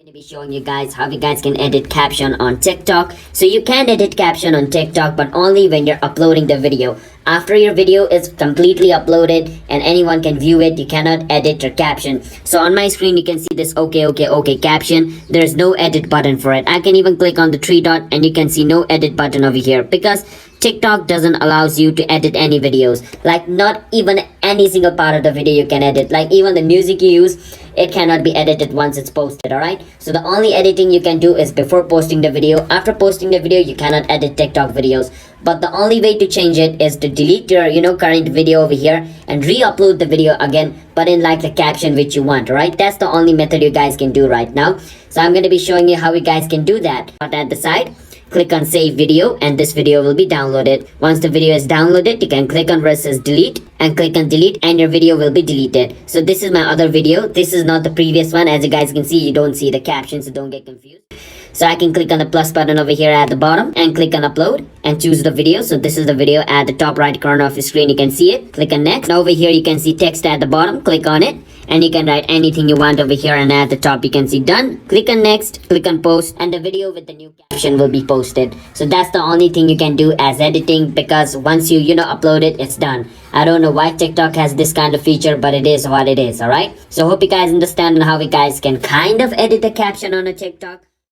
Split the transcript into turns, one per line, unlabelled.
Going to be showing you guys how you guys can edit caption on TikTok. So you can edit caption on TikTok, but only when you're uploading the video. After your video is completely uploaded and anyone can view it, you cannot edit your caption. So on my screen you can see this okay caption. There's no edit button for it. I can even click on the three dot and you can see no edit button over here because TikTok doesn't allows you to edit any videos. Like not even any single part of the video you can edit. Like even the music you use, it cannot be edited once it's posted. Alright, so the only editing you can do is before posting the video. After posting the video, you cannot edit TikTok videos, but the only way to change it is to delete your current video over here and re-upload the video again, but in like the caption which you want. Right, that's the only method you guys can do right now. So I'm going to be showing you how you guys can do that. But at the side, click on save video and this video will be downloaded. Once the video is downloaded, you can click on where it says delete and click on delete and your video will be deleted. So this is my other video. This is not the previous one. As you guys can see, you don't see the caption, so don't get confused. So I can click on the plus button over here at the bottom and click on upload and choose the video. So this is the video at the top right corner of your screen. You can see it. Click on next. Now over here you can see text at the bottom. Click on it and you can write anything you want over here, and at the top you can see done. Click on next, click on post, and the video with the new caption will be posted. So that's the only thing you can do as editing, because once you upload it, it's done. I don't know why TikTok has this kind of feature, but it is what it is. All right, so hope you guys understand how you guys can kind of edit the caption on a TikTok.